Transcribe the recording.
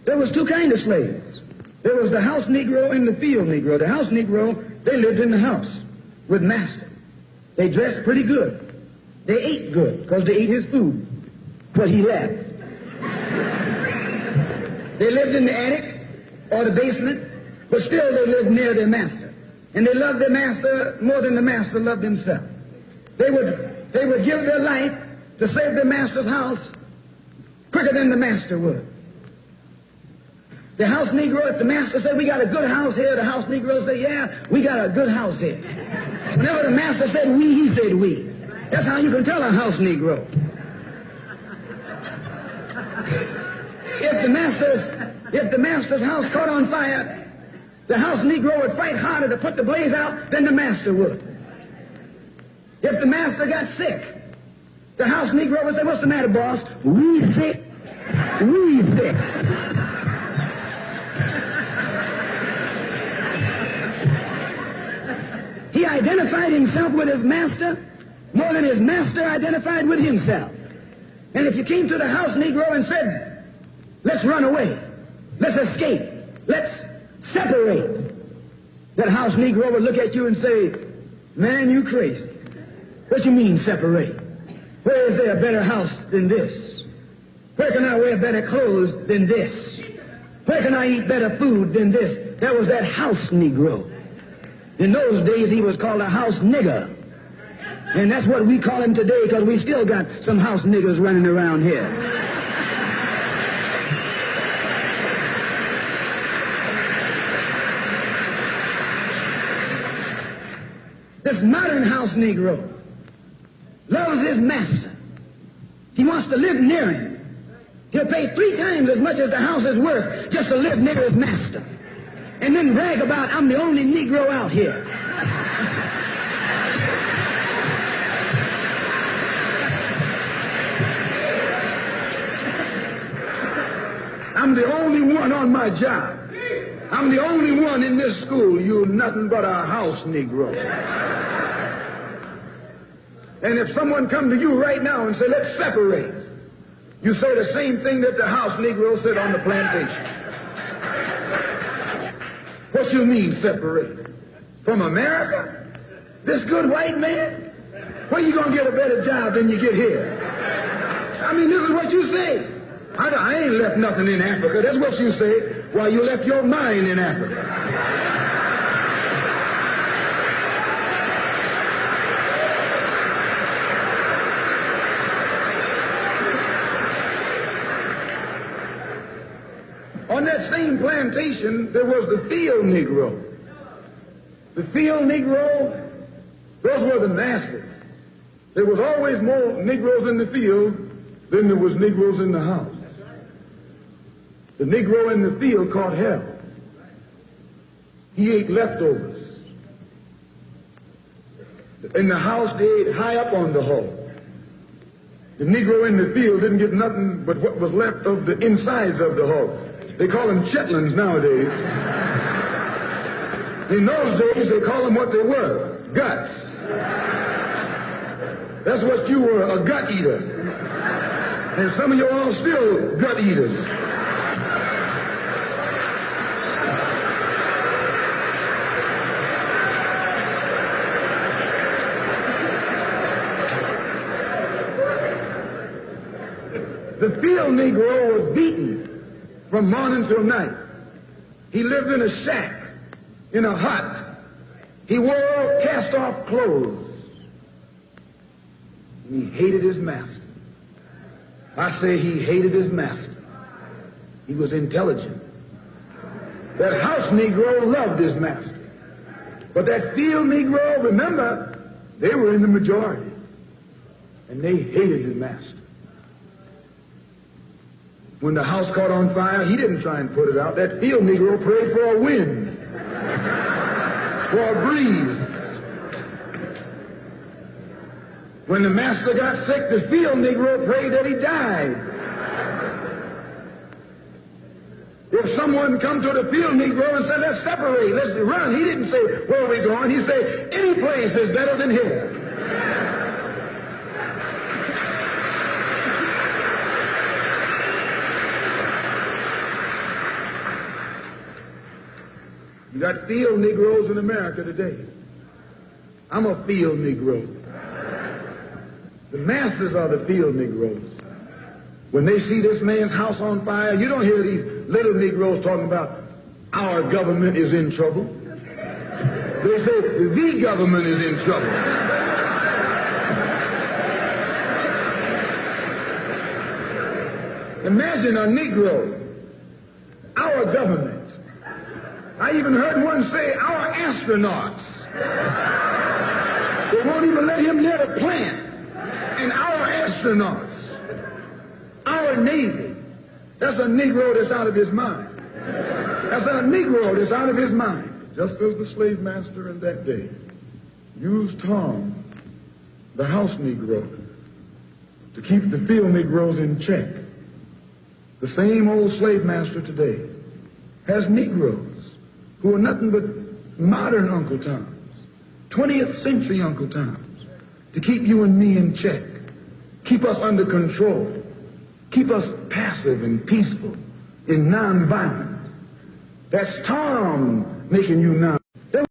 There was two kinds of slaves. There was the house Negro and the field Negro. The house Negro, they lived in the house with master. They dressed pretty good. They ate good because they ate his food, what he left. They lived in the attic or the basement, but still they lived near their master. And they loved their master more than the master loved himself. They would give their life to save their master's house quicker than the master would. The house Negro, if the master said, we got a good house here, the house Negro said, yeah, we got a good house here. Whenever the master said we, he said we. That's how you can tell a house Negro. If the master's house caught on fire, the house Negro would fight harder to put the blaze out than the master would. If the master got sick, the house Negro would say, what's the matter, boss? We sick. We sick. He identified himself with his master more than his master identified with himself. And if you came to the house Negro and said, let's run away, let's escape, let's separate, that house Negro would look at you and say, man, you crazy. What you mean separate? Where is there a better house than this? Where can I wear better clothes than this? Where can I eat better food than this? That was that house Negro. In those days, he was called a house nigger. And that's what we call him today because we still got some house niggers running around here. This modern house Negro loves his master. He wants to live near him. He'll pay 3 times as much as the house is worth just to live near his master. And then brag about, I'm the only Negro out here. I'm the only one on my job. I'm the only one in this school. You're nothing but a house Negro. And if someone come to you right now and say, let's separate, you say the same thing that the house Negro said on the plantation. What you mean separate? From America? This good white man? Where you going to get a better job than you get here? I mean, this is what you say. I ain't left nothing in Africa. That's what you say. Why, you left your mind in Africa. On that same plantation, there was the field Negro. The field Negro, those were the masses. There was always more Negroes in the field than there was Negroes in the house. The Negro in the field caught hell. He ate leftovers. In the house, they ate high up on the hog. The Negro in the field didn't get nothing but what was left of the insides of the hog. They call them chitlins nowadays. In those days, they call them what they were, guts. That's what you were, a gut eater. And some of you all still gut eaters. The field Negro was beaten from morning till night. He lived in a shack, in a hut. He wore cast-off clothes. And he hated his master. I say he hated his master. He was intelligent. That house Negro loved his master. But that field Negro, remember, they were in the majority. And they hated his master. When the house caught on fire, he didn't try and put it out. That field Negro prayed for a wind, for a breeze. When the master got sick, the field Negro prayed that he died. If someone come to the field Negro and said, let's separate, let's run, he didn't say, where are we going? He said, any place is better than here. You got field Negroes in America today. I'm a field Negro. The masters are the field Negroes. When they see this man's house on fire, you don't hear these little Negroes talking about our government is in trouble. They say the government is in trouble. Imagine a Negro, our government. I even heard one say our astronauts. They won't even let him near the plant. And our astronauts, our Navy, that's a Negro that's out of his mind. That's a Negro that's out of his mind. Just as the slave master in that day used Tom, the house Negro, to keep the field Negroes in check, the same old slave master today has Negroes who are nothing but modern Uncle Toms, 20th century Uncle Toms, to keep you and me in check, keep us under control, keep us passive and peaceful and nonviolent. That's Tom making you non